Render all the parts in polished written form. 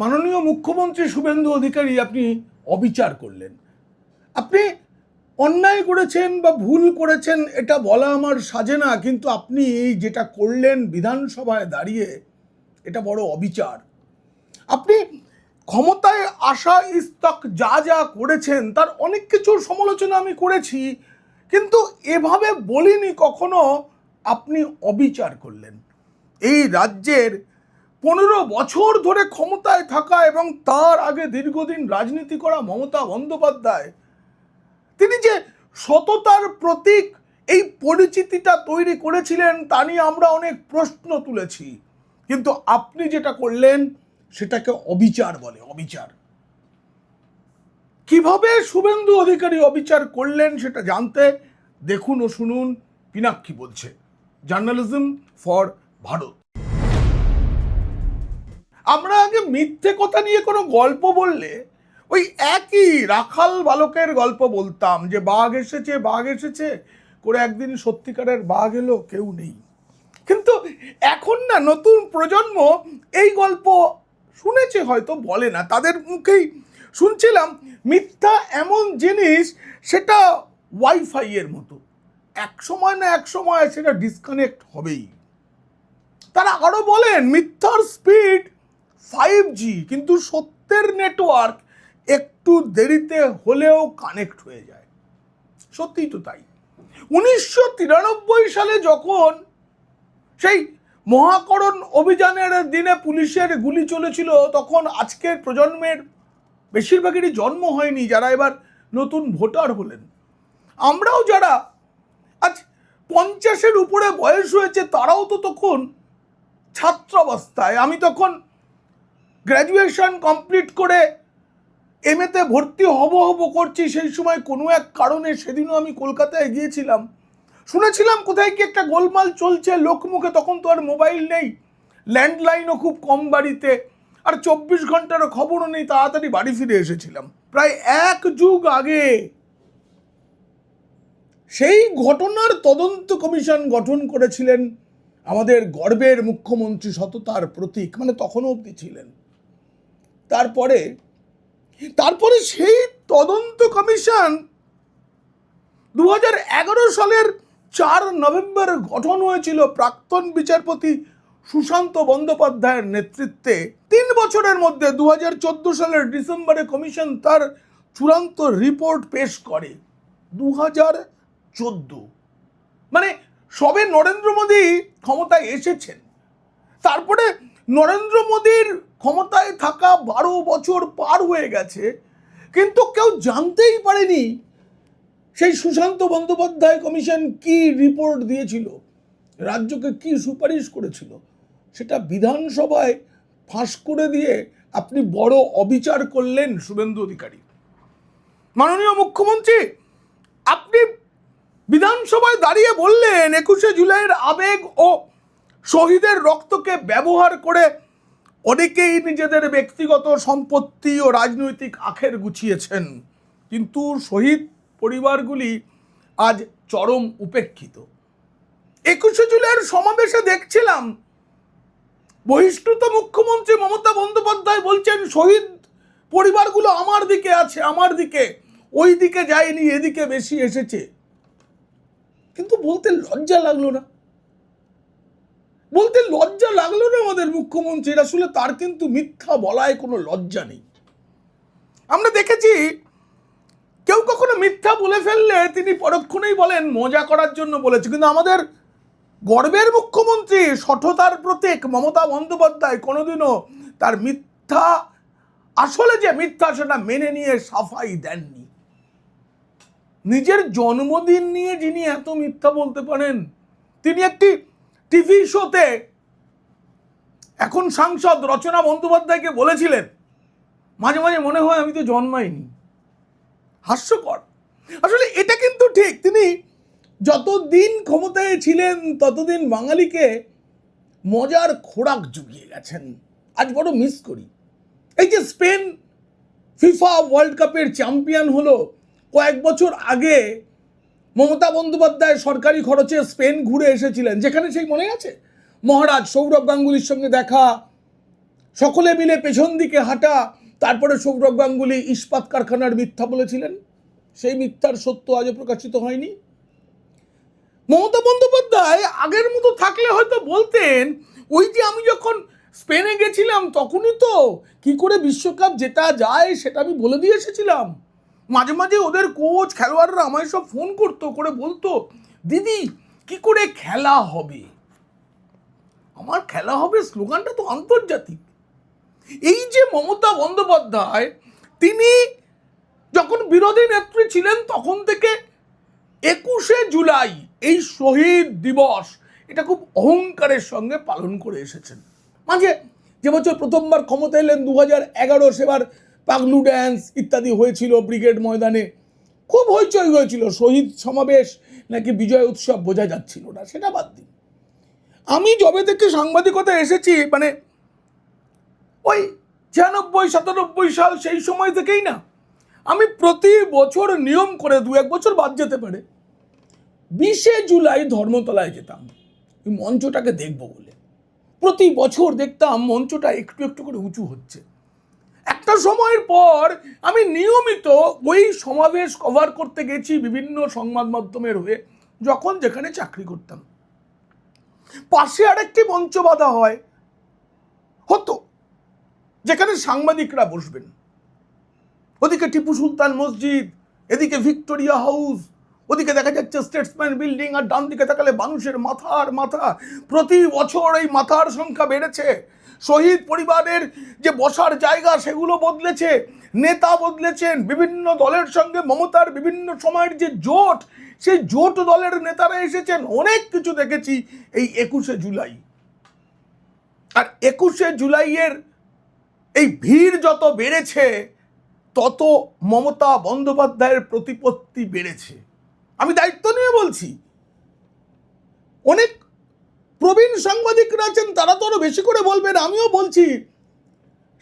মাননীয় মুখ্যমন্ত্রী শুভেন্দু অধিকারী আপনি অবিচার করলেন। আপনি অন্যায় করেছেন বা ভুল করেছেন এটা বলা আমার সাজে না, কিন্তু আপনি যেটা করলেন বিধানসভায় দাঁড়িয়ে এটা বড় অবিচার। আপনি ক্ষমতায় আসা ইস্তক যা যা করেছেন তার অনেক কিছুর সমালোচনা আমি করেছি, কিন্তু এভাবে বলিনি কখনো আপনি অবিচার করলেন। এই রাজ্যের 15 বছর ধরে ক্ষমতায় থাকা এবং তার আগে দীর্ঘদিন রাজনীতি করা মমতা বন্দ্যোপাধ্যায়, তিনি যে সততার প্রতীক এই পরিচিতিটা তৈরি করেছিলেন তা নিয়ে আমরা অনেক প্রশ্ন তুলেছি, কিন্তু আপনি যেটা করলেন সেটাকে অবিচার বলে। অবিচার কিভাবে শুভেন্দু অধিকারী অবিচার করলেন সেটা জানতে দেখুন ও শুনুন পিনাক্ষী বলছে, জার্নালিজম ফর ভারত। আমরা আগে মিথ্যে কথা নিয়ে কোনো গল্প বললে ওই একই রাখাল বালকের গল্প বলতাম যে বাঘ এসেছে করে একদিন সত্যিকারের বাঘ এলো, কেউ নেই। কিন্তু এখন না, নতুন প্রজন্ম এই গল্প শুনেছে হয়তো বলে না, তাদের মুখেই শুনছিলাম মিথ্যা এমন জিনিস সেটা ওয়াইফাই এর মতো, এক সময় না এক সময় সেটা ডিসকানেক্ট হবেই। তারা আরো বলেন মিথ্যার স্পিড 5G, কিন্তু সত্যের নেটওয়ার্ক একটু দেরিতে হলেও কানেক্ট হয়ে যায়। সত্যিই তো তাই। 1993 সালে যখন সেই মহাকরণ অভিযানের দিনে পুলিশের গুলি চলেছিল, তখন আজকের প্রজন্মের বেশিরভাগেরই জন্ম হয়নি, যারা এবার নতুন ভোটার হলেন। আমরাও যারা আজ 50-এর উপরে বয়স হয়েছে তারাও তো তখন ছাত্রাবস্থায়। আমি তখন গ্র্যাজুয়েশন কমপ্লিট করে এমএতে ভর্তি হব করছি, সেই সময় কোনো এক কারণে সেদিনও আমি কলকাতায় গিয়েছিলাম, শুনেছিলাম কোথায় কি একটা গোলমাল চলছে লোকমুখে। তখন তো আর মোবাইল নেই, ল্যান্ডলাইনও খুব কম বাড়িতে, আর 24 ঘন্টারও খবরও নেই। তাড়াতাড়ি বাড়ি ফিরে এসেছিলাম। প্রায় এক যুগ আগে সেই ঘটনার তদন্ত কমিশন গঠন করেছিলেন আমাদের গর্বের মুখ্যমন্ত্রী, সততার প্রতীক, মানে তখনও অবধি ছিলেন। তারপরে সেই তদন্ত কমিশন 2011 সালের 4 নভেম্বর গঠন হয়েছিল প্রাক্তন বিচারপতি সুশান্ত বন্দ্যোপাধ্যায়ের নেতৃত্বে। 3 বছরের মধ্যে 2014 সালের ডিসেম্বরে কমিশন তার চূড়ান্ত রিপোর্ট পেশ করে। 2014, মানে সবে নরেন্দ্র মোদী ক্ষমতায় এসেছেন। তারপরে নরেন্দ্র মোদীর ক্ষমতায় থাকা 12 বছর পার হয়ে গেছে, কিন্তু কেউ জানতেই পারেনি সেই সুশান্ত বন্দ্যোপাধ্যায় কমিশন কি রিপোর্ট দিয়েছিল, রাজ্যকে কি সুপারিশ করেছিল। সেটা বিধানসভায় ফাঁস করে দিয়ে আপনি বড় অবিচার করলেন শুভেন্দু অধিকারী। মাননীয় মুখ্যমন্ত্রী, আপনি বিধানসভায় দাঁড়িয়ে বললেন 21শে জুলাইয়ের আবেগ ও শহীদের রক্তকে ব্যবহার করে অনেকেই নিজেদের ব্যক্তিগত সম্পত্তি ও রাজনৈতিক আখের গুছিয়েছেন, কিন্তু শহীদ পরিবারগুলি আজ চরম উপেক্ষিত। 21শে জুলাইয়ের সমাবেশে দেখছিলাম বহিষ্কৃত মুখ্যমন্ত্রী মমতা বন্দ্যোপাধ্যায় বলছেন শহীদ পরিবারগুলো আমার দিকে আছে, আমার দিকে, ওই দিকে যায়নি, এদিকে বেশি এসেছে। কিন্তু বলতে লজ্জা লাগলো না? আমাদের মুখ্যমন্ত্রীর? আসলে তার কিন্তু মিথ্যা বলায় কোনো লজ্জা নেই। আমরা দেখেছি কেউ কখনো মিথ্যা বলে ফেললে তিনি পরক্ষণেই বলেন মজা করার জন্য বলেছে, কিন্তু আমাদের গর্বের মুখ্যমন্ত্রী, সঠতার প্রতীক মমতা বন্দ্যোপাধ্যায় কোনোদিনও তার মিথ্যা, আসলে যে মিথ্যা সেটা মেনে নিয়ে সাফাই দেননি। নিজের জন্মদিন নিয়ে যিনি এত মিথ্যা বলতে পারেন, তিনি একটি টিভি শোতে এখন সাংসদ রচনা বন্দ্যোপাধ্যায়কে বলেছিলেন মাঝে মাঝে মনে হয় আমি তো জন্মাইনি। হাস্যকর। আসলে এটা কিন্তু ঠিক, তিনি যতদিন ক্ষমতায় ছিলেন ততদিন বাঙালিকে মজার খোরাক জুগিয়ে গেছেন। আজ বড় মিস করি। এই যে স্পেন ফিফা ওয়ার্ল্ড কাপের চ্যাম্পিয়ন হলো, কয়েক বছর আগে মমতা বন্দ্যোপাধ্যায় সরকারি খরচে স্পেন ঘুরে এসেছিলেন, যেখানে সেই মনে আছে মহারাজ সৌরভ গাঙ্গুলির সঙ্গে দেখা, সকলে মিলে পেছন দিকে হাঁটা, তারপরে সৌরভ গাঙ্গুলি ইস্পাত কারখানার মিথ্যা বলেছিলেন, সেই মিথ্যার সত্য আজও প্রকাশিত হয়নি। মমতা বন্দ্যোপাধ্যায় আগের মতো থাকলে হয়তো বলতেন, ওই যে আমি যখন স্পেনে গেছিলাম তখনই তো কি করে বিশ্বকাপ জেতা যায় সেটা আমি বলে দিয়ে এসেছিলাম। মাঝে মাঝে ওদের কোচ খেলোয়াড়রা আমায় সব ফোন করতো, করে বলতো, দিদি কি করে খেলা হবে। আমার খেলা হবে স্লোগানটা তো আন্তর্জাতিক। এই যে মমতা বন্দ্যোপাধ্যায়, তিনি যখন বিরোধী নেত্রী ছিলেন তখন থেকে 21শে জুলাই এই শহীদ দিবস এটা খুব অহংকারের সঙ্গে পালন করে এসেছেন। মাঝে যে বছর প্রথমবার ক্ষমতা এলেন 2011, সেবার পাগলু ড্যান্স ইত্যাদি হয়েছিল ব্রিগেড ময়দানে, খুব হইচই হয়েছিল, শহীদ সমাবেশ নাকি বিজয় উৎসব বোঝা যাচ্ছিল না, সেটা বাদ দিন। আমি যবে থেকে সাংবাদিকতা এসেছি, মানে ওই 96-97 সাল, সেই সময় থেকেই না আমি প্রতি বছর নিয়ম করে, 2-1 বছর বাদ যেতে পারে, 20শে জুলাই ধর্মতলায় যেতাম এই মঞ্চটাকে দেখবো বলে। প্রতি বছর দেখতাম মঞ্চটা একটু একটু করে উঁচু হচ্ছে। একটা সময়ের পর আমি নিয়মিত ওই সমাবেশ কভার করতে গেছি বিভিন্ন সংবাদ মাধ্যমের হয়ে, যখন যেখানে চাকরি করতাম। পাশে আরেকটি মঞ্চ বাঁধা হতো যেখানে সাংবাদিকরা বসবেন। ওদিকে টিপু সুলতান মসজিদ, এদিকে ভিক্টোরিয়া হাউস, ওদিকে দেখা যাচ্ছে স্টেটসম্যান বিল্ডিং, আর ডান দিকে তাকালে মানুষের মাথার মাথা। প্রতি বছর এই মাথার সংখ্যা বেড়েছে। শহীদ পরিবারের যে বসার জায়গা সেগুলো বদলেছে, নেতা বদলেছেন, বিভিন্ন দলের সঙ্গে মমতার বিভিন্ন সময়ের যে জোট, সেই জোট দলের নেতারা এসেছেন, অনেক কিছু দেখেছি এই 21শে জুলাই। আর 21শে জুলাইয়ের এই ভিড় যত বেড়েছে তত মমতা বন্দ্যোপাধ্যায়ের প্রতিপত্তি বেড়েছে। আমি দায়িত্ব নিয়ে বলছি, অনেক প্রবীণ সাংবাদিকরা আছেন, তারা তো আরো বেশি করে বলবেন। আমিও বলছি,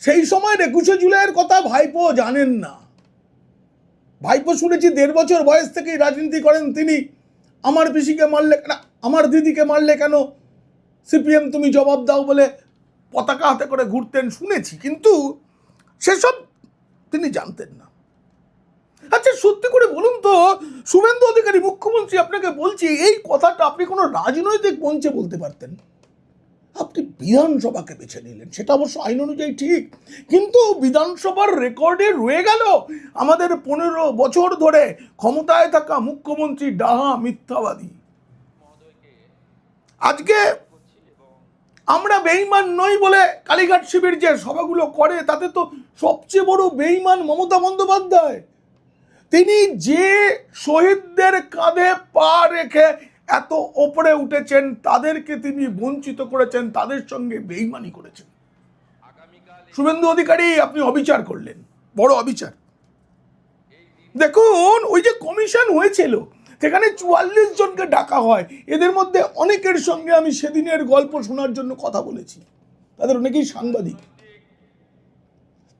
সেই সময় 21শে জুলাইয়ের কথা ভাইপো জানেন না। ভাইপো শুনেছি 1.5 বছর বয়স থেকেই রাজনীতি করেন তিনি। আমার পিসিকে মারলে না, আমার দিদিকে মারলে কেন সিপিএম তুমি জবাব দাও বলে পতাকা হাতে করে ঘুরতেন শুনেছি, কিন্তু সেসব তিনি জানতেন না। আচ্ছা সত্যি করে বলুন তো শুভেন্দু অধিকারী মুখ্যমন্ত্রী, আপনাকে বলছি, এই কথাটা আপনি কোনো রাজনৈতিক মঞ্চে বলতে পারতেন। আপনি বিধানসভাকে বেছে নিলেন, সেটা অবশ্য আইন অনুযায়ী ঠিক, কিন্তু বিধানসভার রেকর্ডে রয়ে গেল আমাদের 15 বছর ধরে ক্ষমতায় থাকা মুখ্যমন্ত্রী ডাহা মিথ্যাবাদী। আজকে আমরা বেঈমান নই বলে কালীঘাট শিবির যে সভাগুলো করে, তাতে তো সবচেয়ে বড় বেঈমান মমতা বন্দ্যোপাধ্যায়। তিনি যে শহীদদের কাঁধে পা রেখে এত ওপরে উঠেছেন, তাদেরকে তিনি বঞ্চিত করেছেন, তাদের সঙ্গে বেঈমানি করেছেন। শুভেন্দু অধিকারী, আপনি অবিচার করলেন, বড় অবিচার। দেখুন, ওই যে কমিশন হয়েছিল সেখানে 44 জনকে ডাকা হয়, এদের মধ্যে অনেকের সঙ্গে আমি সেদিনের গল্প শোনার জন্য কথা বলেছি, তাদের অনেকেই সাংবাদিক।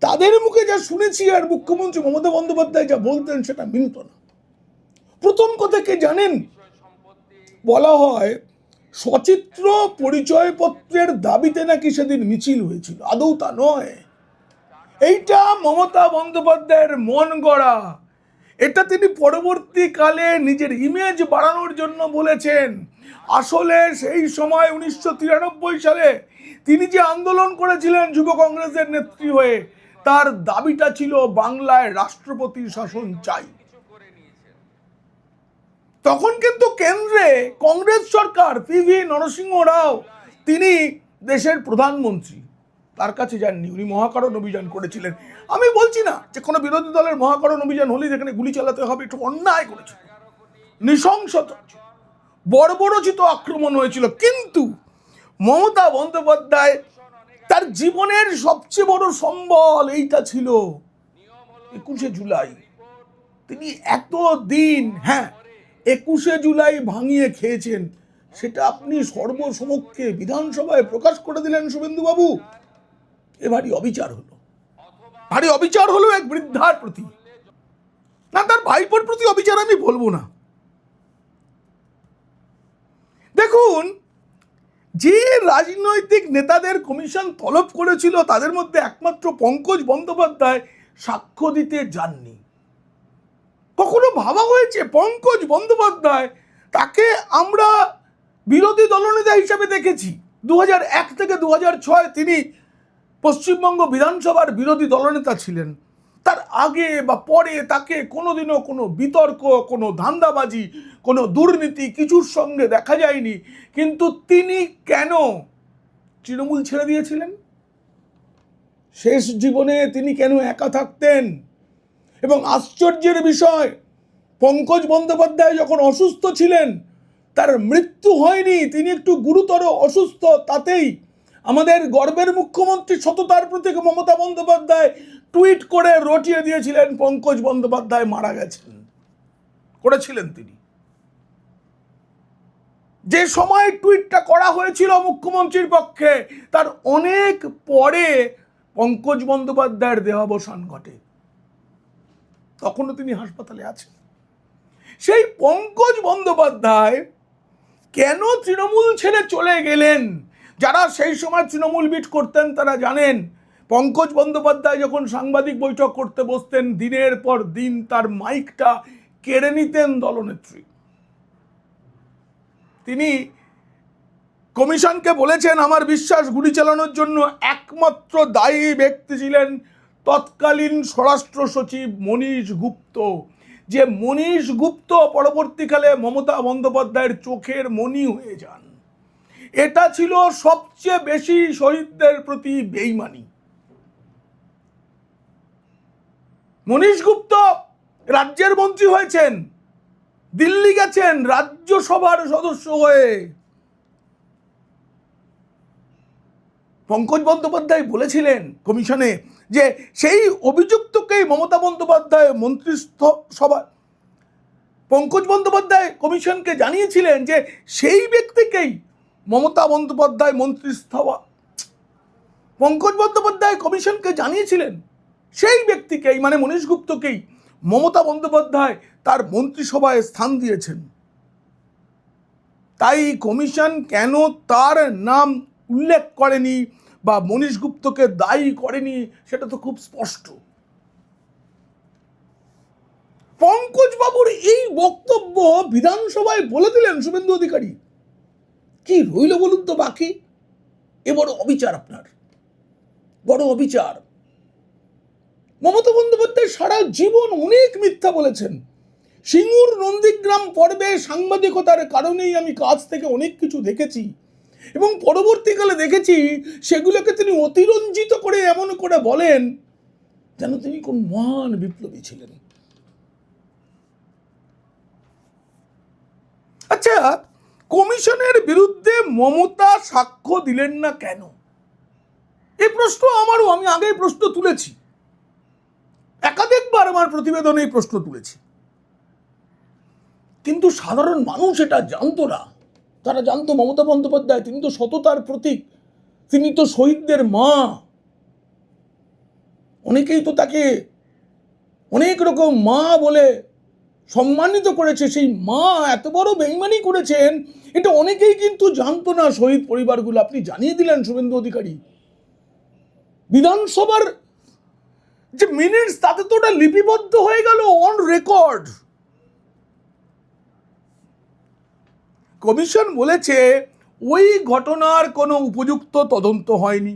তাদের মুখে যা শুনেছি আর মুখ্যমন্ত্রী মমতা বন্দ্যোপাধ্যায় যা বলতেন সেটা মিলত না। প্রথম কথা কে জানেন? বলা হয় সচিত্র পরিচয়পত্রের দাবিতে নাকি সেদিন মিছিল হয়েছিল, আদৌ তা নয়। এইটা মমতা বন্দ্যোপাধ্যায়ের মন গড়া। এটা তিনি পরবর্তীকালে নিজের ইমেজ বাড়ানোর জন্য বলেছেন। আসলে সেই সময় 1993 সালে তিনি যে আন্দোলন করেছিলেন যুব কংগ্রেসের নেত্রী হয়ে, তার দাবিটা ছিল বাংলায় রাষ্ট্রপতি শাসন চাই। তখন কিন্তু কেন্দ্রে কংগ্রেস সরকার, পিভি নরসিংহ রাও, তিনি দেশের প্রধানমন্ত্রী, তার কাছে যাননি, উনি মহাকারণ অভিযান করেছিলেন। আমি বলছি না যে কোনো বিরোধী দলের মহাকারণ অভিযান হলে যেখানে গুলি চালাতে হবে, একটু অন্যায় করেছিল, নৃশংসতা, বর্বরোচিত আক্রমণ হয়েছিল, কিন্তু মমতা বন্দ্যোপাধ্যায় তার জীবনের সবচেয়ে বড় সম্বল এইটা ছিল 21শে জুলাই। তিনি এতদিন 21শে জুলাই ভাঙিয়ে খেয়েছেন, সেটা আপনি সর্বসমক্ষে বিধানসভায় প্রকাশ করে দিলেন শুভেন্দু বাবু। এ ভারী অবিচার হলো, ভারী অবিচার হলো এক বৃদ্ধার প্রতি। না, তার ভাইপোর প্রতি অবিচার আমি বলবো না। দেখুন, যে রাজনৈতিক নেতাদের কমিশন তলব করেছিল তাদের মধ্যে একমাত্র পঙ্কজ বন্দ্যোপাধ্যায় সাক্ষ্য দিতে যাননি। কখনো ভাবা হয়েছে পঙ্কজ বন্দ্যোপাধ্যায়, তাকে আমরা বিরোধী দলনেতা হিসেবে দেখেছি 2001 থেকে 2006 তিনি পশ্চিমবঙ্গ বিধানসভার বিরোধী দলনেতা ছিলেন। তার আগে বা পরে তাকে কোনোদিনও কোনো বিতর্ক, কোনো ধান্দাবাজি, কোনো দুর্নীতি কিছুর সঙ্গে দেখা যায়নি। কিন্তু তিনি কেন তৃণমূল ছেড়ে দিয়েছিলেন? শেষ জীবনে তিনি কেন একা থাকতেন? এবং আশ্চর্যের বিষয়, পঙ্কজ বন্দ্যোপাধ্যায় যখন অসুস্থ ছিলেন, তার মৃত্যু হয়নি, তিনি একটু গুরুতর অসুস্থ, তাতেই আমাদের গর্বের মুখ্যমন্ত্রী সততার প্রতীক মমতা বন্দ্যোপাধ্যায় টুইট করে রটিয়ে দিয়েছিলেন পঙ্কজ বন্দ্যোপাধ্যায় মারা গেছেন। করেছিলেন তিনি। যে সময় টুইটটা করা হয়েছিল মুখ্যমন্ত্রীর পক্ষে, তার অনেক পরে পঙ্কজ বন্দ্যোপাধ্যায়ের দেহাবসান ঘটে। তখনও তিনি হাসপাতালে আছেন। সেই পঙ্কজ বন্দ্যোপাধ্যায় কেন তৃণমূল ছেড়ে চলে গেলেন? যারা সেই সময় তৃণমূল বিট করতেন তারা জানেন, পঙ্কজ বন্দ্যোপাধ্যায় যখন সাংবাদিক বৈঠক করতে বসতেন, দিনের পর দিন তার মাইকটা কেড়ে নিতেন দলনেত্রী। তিনি কমিশনকে বলেছেন, আমার বিশ্বাস গুলি চালানোর জন্য একমাত্র দায়ী ব্যক্তি ছিলেন তৎকালীন স্বরাষ্ট্র সচিব মনীশ গুপ্ত। যে মনীশ গুপ্ত পরবর্তীকালে মমতা বন্দ্যোপাধ্যায়ের চোখের মণি হয়ে যান। এটা ছিল সবচেয়ে বেশি শহীদদের প্রতি বেইমানি। মনীশ গুপ্ত রাজ্যের মন্ত্রী হয়েছেন, দিল্লি গেছেন রাজ্যসভার সদস্য হয়ে। পঙ্কজ বন্দ্যোপাধ্যায় বলেছিলেন কমিশনে যে সেই অভিযুক্তকেই মমতা বন্দ্যোপাধ্যায় মন্ত্রিসভা, পঙ্কজ বন্দ্যোপাধ্যায় কমিশনকে জানিয়েছিলেন যে সেই ব্যক্তিকেই মমতা বন্দ্যোপাধ্যায় মন্ত্রিসভা, পঙ্কজ বন্দ্যোপাধ্যায় কমিশনকে জানিয়েছিলেন সেই ব্যক্তিকেই, মানে মনীশ গুপ্তকেই মমতা বন্দ্যোপাধ্যায় তার মন্ত্রিসভায় স্থান দিয়েছেন। তাই কমিশন কেন তার নাম উল্লেখ করেনি বা মনীশ গুপ্তকে দায়ী করেনি সেটা তো খুব স্পষ্ট। পঙ্কজ বাবুর এই বক্তব্য বিধানসভায় বলে দিলেন শুভেন্দু অধিকারী। কি রইল বলুন তো বাকি? এ বড় অবিচার, আপনার বড় অবিচার। মমতা বন্দ্যোপাধ্যায় সারা জীবন অনেক মিথ্যা বলেছেন। সিঙ্গুর নন্দীগ্রাম পর্বে সাংবাদিকতার কারণেই আমি কাছ থেকে অনেক কিছু দেখেছি এবং পরবর্তীকালে দেখেছি সেগুলোকে তিনি অতিরঞ্জিত করে এমন করে বলেন যেন তিনি কোন মহান বিপ্লবী ছিলেন। আচ্ছা, কমিশনের বিরুদ্ধে মমতা সাক্ষ্য দিলেন না কেন? এই প্রশ্ন আমারও, আমি আগে প্রশ্ন তুলেছি, একাধিকবার আমার প্রতিবেদনে এই প্রশ্ন তুলেছি, কিন্তু সাধারণ মানুষ এটা জানতো না। তারা জানতো মমতা বন্দ্যোপাধ্যায় তিনি তো সততার প্রতীক, তিনি তো শহীদদের মা। অনেকেই তো তাকে অনেক রকম মা বলে সম্মানিত করেছে। সেই মা এত বড় বেইমানি করেছেন এটা অনেকেই কিন্তু জানতো না, শহীদ পরিবারগুলো। আপনি জানিয়ে দিলেন শুভেন্দু অধিকারী। বিধানসভার যে মিনিটস, তাতে তো ওটা লিপিবদ্ধ হয়ে গেল, অন রেকর্ড। কমিশন বলেছে ওই ঘটনার কোনো উপযুক্ত তদন্ত হয়নি।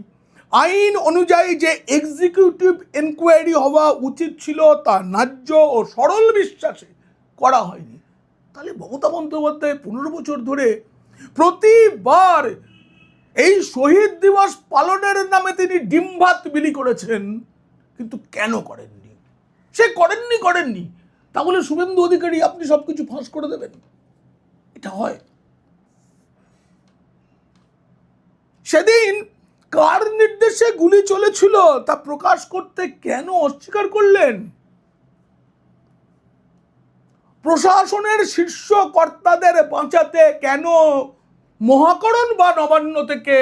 আইন অনুযায়ী যে এক্সিকিউটিভ এনকোয়ারি হওয়া উচিত ছিল তা ন্যায্য ও সরল বিশ্বাসে করা হয়নি। তাহলে মমতা বন্দ্যোপাধ্যায় 15 বছর ধরে প্রতিবার এই শহীদ দিবস পালনের নামে তিনি ডিম ভাত বিলি করেছেন, কিন্তু কেন করেননি? সে করেননি তাহলে শুভেন্দু অধিকারী আপনি সবকিছু ফাঁস করে দেবেন? এটা হয়? সেদিন কার নির্দেশে গুলি চলেছিল তা প্রকাশ করতে কেন অস্বীকার করলেন? প্রশাসনের শীর্ষ কর্তাদের বাঁচাতে কেন মহাকরণ বা নবান্ন থেকে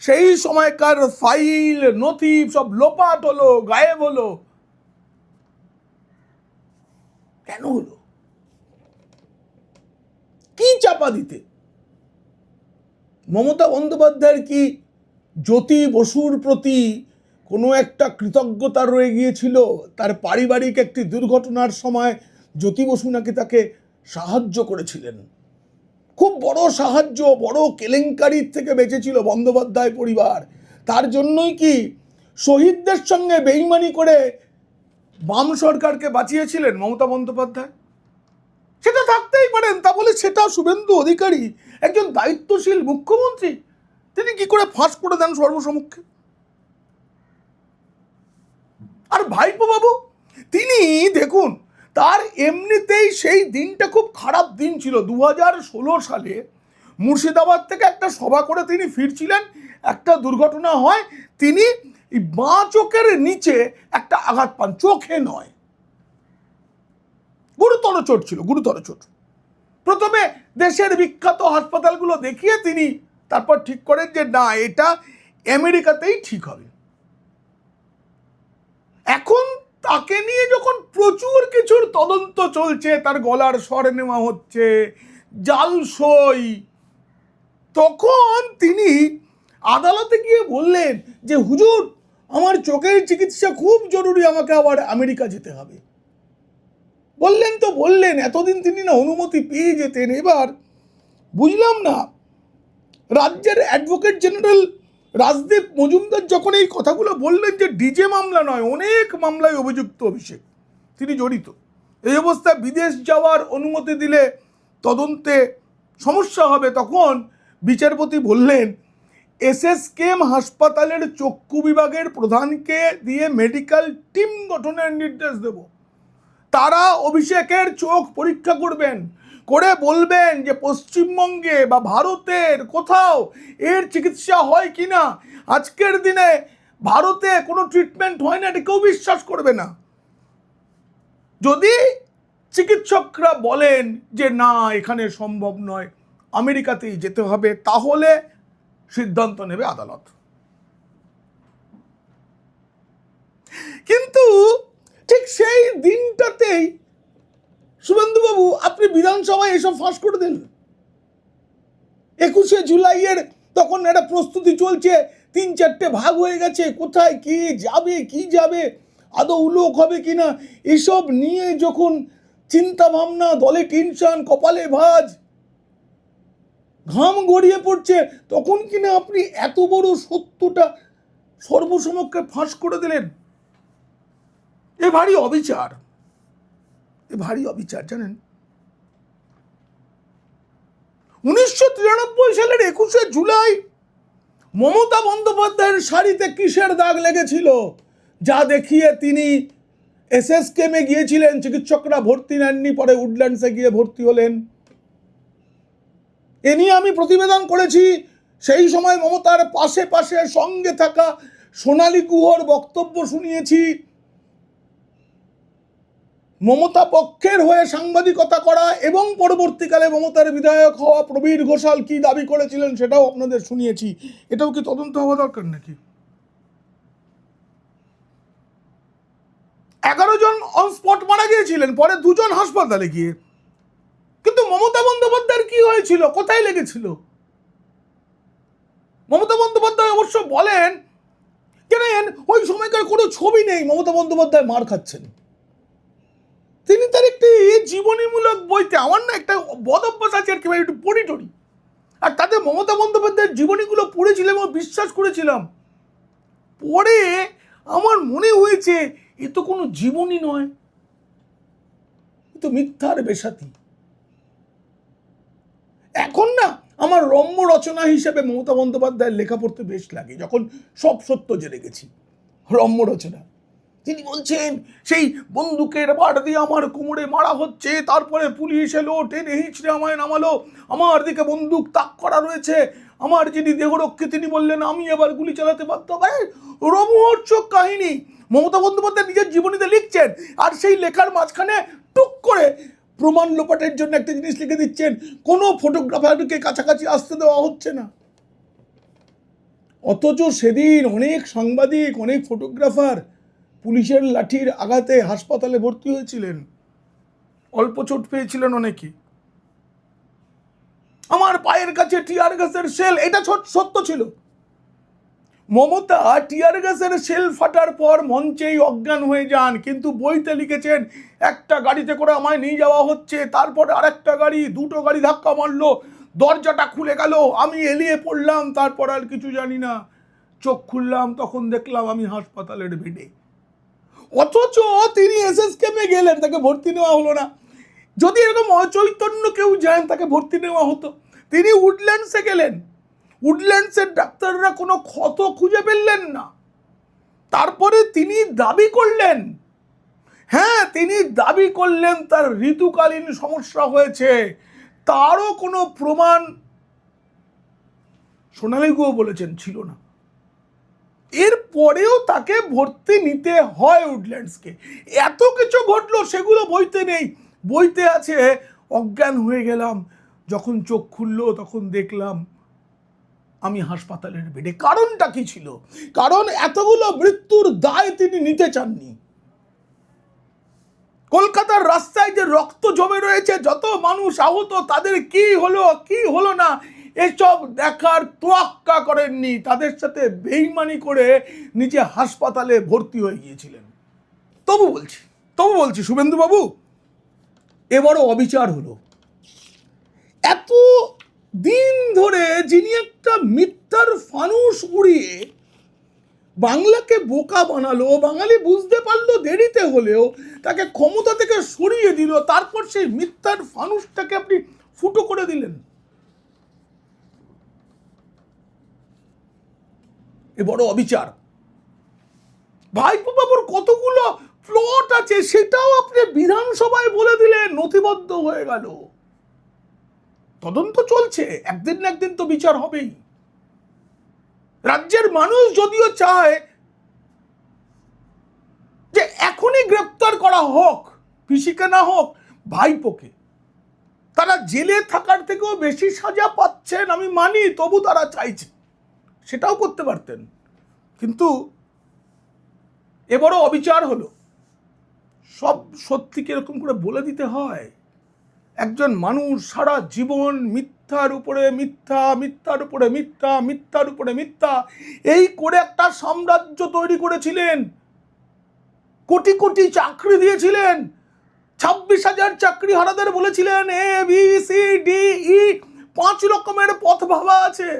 সেই সময়কার ফাইল নথি সব লোপাট হলো, গায়েব হলো? কেন হলো? কি চাপা দিতে? মমতা বন্দ্যোপাধ্যায়ের কি জ্যোতি বসুর প্রতি কোনো একটা কৃতজ্ঞতা রয়ে গিয়েছিল? তার পারিবারিক একটি দুর্ঘটনার সময় জ্যোতি বসু নাকি তাকে সাহায্য করেছিলেন, খুব বড় সাহায্য, বড় কেলেঙ্কারির থেকে বেঁচেছিল বন্দ্যোপাধ্যায় পরিবার। তার জন্যই কি শহীদদের সঙ্গে বেইমানি করে বাম সরকারকে বাঁচিয়েছিলেন মমতা বন্দ্যোপাধ্যায়? সেটা থাকতেই পারেন, তা বলে সেটা শুভেন্দু অধিকারী একজন দায়িত্বশীল মুখ্যমন্ত্রী, তিনি কি করে ফাঁস করে দেন সর্বসমক্ষে? আর ভাইপো বাবু তিনি দেখুন, তার এমনিতেই সেই দিনটা খুব খারাপ দিন ছিল। 2016 সালে মুর্শিদাবাদ থেকে একটা সভা করে তিনি ফিরছিলেন, একটা দুর্ঘটনা হয়, তিনি বাঁ চোখের নিচে একটা আঘাত পান, চোখে নয়, গুরুতর চোট ছিল, গুরুতর চোট। প্রথমে দেশের বিখ্যাত হাসপাতালগুলো দেখিয়ে তিনি তারপর ঠিক করেন যে না, এটা আমেরিকাতেই ঠিক হবে। এখন তাকে নিয়ে যখন প্রচুর কিছুর তদন্ত চলছে, তার গলার স্বর নেওয়া হচ্ছে, জাল সই, তখন তিনি আদালতে গিয়ে বললেন যে হুজুর, আমার চোখের চিকিৎসা খুব জরুরি, আমাকে আবার আমেরিকা যেতে হবে। বললেন তো বললেন, এতদিন তিনি না অনুমতি পেয়ে যেতেন। এবার বুঝলাম না, রাজ্যের অ্যাডভোকেট জেনারেল রাজদীপ মজুমদার যখন এই কথাগুলো বললেন যে ডিজে মামলা নয়, অনেক মামলায় অভিযুক্ত অভিষেক, তিনি জড়িত, এই অবস্থায় বিদেশ যাওয়ার অনুমতি দিলে তদন্তে সমস্যা হবে, তখন বিচারপতি বললেন এসএসকেএম হাসপাতালের চক্ষু বিভাগের প্রধানকে দিয়ে মেডিকেল টিম গঠনের নির্দেশ দেব। তারা অভিষেকের চোখ পরীক্ষা করবেন, করে বলবেন যে পশ্চিমবঙ্গে বা ভারতের কোথাও এর চিকিৎসা হয় কি না। আজকের দিনে ভারতে কোনো ট্রিটমেন্ট হয় না, এটা কেউ বিশ্বাস করবে না। যদি চিকিৎসকরা বলেন যে না, এখানে সম্ভব নয়, আমেরিকাতেই যেতে হবে, তাহলে সিদ্ধান্ত নেবে আদালত। কিন্তু ঠিক সেই দিনটাতেই শুভেন্দুবাবু আপনি বিধানসভায় এসব ফাঁস করে দিলেন। 21শে জুলাইয়ের তখন একটা প্রস্তুতি চলছে, 3-4টে ভাগ হয়ে গেছে, কোথায় কি যাবে, আদৌ লোক হবে কিনা, এসব নিয়ে যখন চিন্তা ভাবনা, দলে টেনশন, কপালে ভাঁজ, ঘাম গড়িয়ে পড়ছে, তখন কিনা আপনি এত বড় সত্যটা সর্বসমক্ষে ফাঁস করে দিলেন। এ ভারী অবিচার, এ ভারী অবিচার। জানেন, 1993 সালের 21শে জুলাই মমতা বন্দ্যোপাধ্যায়ের শাড়িতে কিসের দাগ লেগেছিল, যা দেখিয়ে তিনি এসএসকেএমে গিয়েছিলেন, চিকিৎসকরা ভর্তি নেননি, পরে উডল্যান্ডসে গিয়ে ভর্তি হলেন। এ নিয়ে আমি প্রতিবেদন করেছি। সেই সময় মমতার পাশে পাশে সঙ্গে থাকা সোনালী গুহর বক্তব্য শুনিয়েছি। মমতা পক্ষের হয়ে সাংবাদিকতা করা এবং পরবর্তীকালে মমতার বিধায়ক হওয়া প্রবীর ঘোষাল কি দাবি করেছিলেন সেটাও আপনাদের শুনিয়েছি। এটাও কি তদন্ত হওয়া দরকার নাকি? 11 জন অন স্পট মারা গিয়েছিলেন, পরে 2 জন হাসপাতালে গিয়ে। কিন্তু মমতা বন্দ্যোপাধ্যায়ের কি হয়েছিল, কোথায় লেগেছিল? মমতা বন্দ্যোপাধ্যায় অবশ্য বলেন, জানেন ওই সময়কার কোনো ছবি নেই মমতা বন্দ্যোপাধ্যায় মার খাচ্ছেন। তিনি তার একটি জীবনীমূলক বইতে, আমার না একটা বদ অভ্যাস আছে আর কি, একটু পড়ি টড়ি, আর তাতে মমতা বন্দ্যোপাধ্যায়ের জীবনীগুলো পড়েছিলাম ও বিশ্বাস করেছিলাম। পরে আমার মনে হয়েছে এ তো কোনো জীবনী নয়, এ তো মিথ্যার বেশাতি। এখন না আমার রম্য রচনা হিসেবে মমতা বন্দ্যোপাধ্যায়ের লেখা পড়তে বেশ লাগে, যখন সব সত্য জেনে গেছি। রম্য রচনা, তিনি বলছেন সেই বন্দুকের বাট দিয়ে আমার কোমরে মারা হচ্ছে, তারপরে পুলিশ এলো, টেনে হিঁচড়ে আমায় নামালো, আমার দিকে বন্দুক তাক করা রয়েছে, আমার যিনি দেহরক্ষী তিনি বললেন আমি এবার গুলি চালাতে পারতো। রোমহর্ষক কাহিনী মমতা বন্দ্যোপাধ্যায় নিজের জীবনীতে লিখছেন, আর সেই লেখার মাঝখানে টুক করে প্রমাণ লোপাটের জন্য একটা জিনিস লিখে দিচ্ছেন, কোনো ফটোগ্রাফারকে কাছাকাছি আসতে দেওয়া হচ্ছে না। অথচ সেদিন অনেক সাংবাদিক, অনেক ফটোগ্রাফার পুলিশের লাঠির আঘাতে হাসপাতালে ভর্তি হয়েছিলেন, অল্প চোট পেয়েছিলেন অনেকে। আমার পায়ের কাছে টিয়ার গ্যাসের শেল, এটা সত্য ছিল। মমতা টিয়ার গ্যাসের শেল ফাটার পর মঞ্চেই অজ্ঞান হয়ে যান, কিন্তু বইতে লিখেছেন একটা গাড়িতে করে আমায় নিয়ে যাওয়া হচ্ছে, তারপরে আরেকটা গাড়ি, দুটো গাড়ি ধাক্কা মারলো, দরজাটা খুলে গেল, আমি এলিয়ে পড়লাম, তারপর আর কিছু জানি না, চোখ খুললাম তখন দেখলাম আমি হাসপাতালের বেডে। অথচ তিনি এসএসকেএমে গেলেন, তাকে ভর্তি নেওয়া হলো না। যদি এরকম অচৈতন্য কেউ যান তাকে ভর্তি নেওয়া হতো। তিনি উডল্যান্ডসে গেলেন, উডল্যান্ডসের ডাক্তাররা কোনো ক্ষত খুঁজে পেলেন না। তারপরে তিনি দাবি করলেন, হ্যাঁ তিনি দাবি করলেন তার ঋতুকালীন সমস্যা হয়েছে, তারও কোনো প্রমাণ সোনালী গুহ বলেছেন ছিল না। এরপরেও তাকে ভর্তি নিতে হয় উডল্যান্ডসকে। এত কিছু ঘটলো, সেগুলো বইতে নেই। বইতে আছে অজ্ঞান হয়ে গেলাম, যখন চোখ খুললো তখন দেখলাম আমি হাসপাতালের বেডে। কারণটা কি ছিল? কারণ এতগুলো মৃত্যুর দায় তিনি নিতে চাননি। কলকাতার রাস্তায় যে রক্ত জমে রয়েছে, যত মানুষ আহত, তাদের কি হলো কি হলো না এসব দেখার তোয়াক্কা করেননি। তাদের সাথে বেইমানি করে নিজে হাসপাতালে ভর্তি হয়ে গিয়েছিলেন। তবু বলছি শুভেন্দুবাবু, এবারও অবিচার হলো। এত দিন ধরে যিনি একটা মিথ্যার ফানুস উড়িয়ে বাংলাকে বোকা বানালো, বাঙালি বুঝতে পারলো দেরিতে হলেও, তাকে ক্ষমতা থেকে সরিয়ে দিল, তারপর সেই মিথ্যার ফানুসটাকে আপনি ফুটো করে দিলেন। এ বড় অবিচার। ভাইপো বাবুর কতগুলো প্লট আছে সেটাও আপনি বিধানসভায় বলে দিলেন, নথিবদ্ধ হয়ে গেল। তদন্ত চলছে, একদিন না একদিন তো বিচার হবেই। রাজ্যের মানুষ যদিও চায় যে এখনই গ্রেপ্তার করা হোক, পিসিকে না হোক ভাইপোকে, তারা জেলে থাকার থেকেও বেশি সাজা পাচ্ছেন আমি মানি, তবু তারা চাইছে, সেটাও করতে পারতেন। কিন্তু এবারও অবিচার হলো। সব সত্যিকে এরকম করে বলে দিতে হয়? একজন মানুষ সারা জীবন মিথ্যার উপরে মিথ্যা, মিথ্যার উপরে মিথ্যা, মিথ্যার উপরে মিথ্যা, এই করে একটা সাম্রাজ্য তৈরি করেছিলেন। কোটি কোটি চাকরি দিয়েছিলেন, 26,000 চাকরি হারাদের বলেছিলেন ABCDE, 5 রকমের পথ ভাবা আছে,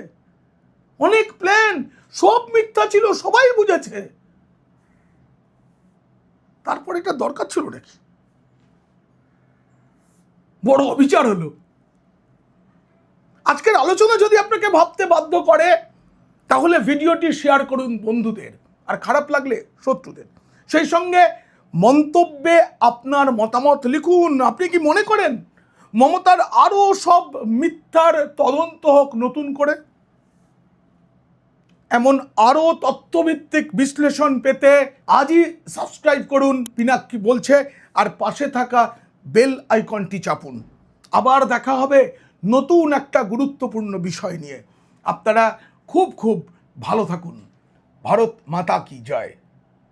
অনেক প্ল্যান, সব মিথ্যা ছিল, সবাই বুঝেছে। তারপর এটা দরকার ছিল নাকি? বড় অবিচার হলো। আজকের আলোচনা যদি আপনাকে ভাবতে বাধ্য করে, তাহলে ভিডিওটি শেয়ার করুন বন্ধুদের, আর খারাপ লাগলে শত্রুদের। সেই সঙ্গে মন্তব্যে আপনার মতামত লিখুন। আপনি কি মনে করেন মমতার আরও সব মিথ্যার তদন্ত হোক নতুন করে? এমন আরও তথ্যভিত্তিক বিশ্লেষণ পেতে আজই সাবস্ক্রাইব করুন পিনাক্কি বলছে, আর পাশে থাকা বেল আইকনটি চাপুন। আবার দেখা হবে নতুন একটা গুরুত্বপূর্ণ বিষয় নিয়ে। আপনারা খুব ভালো থাকুন। ভারত মাতা কি জয়।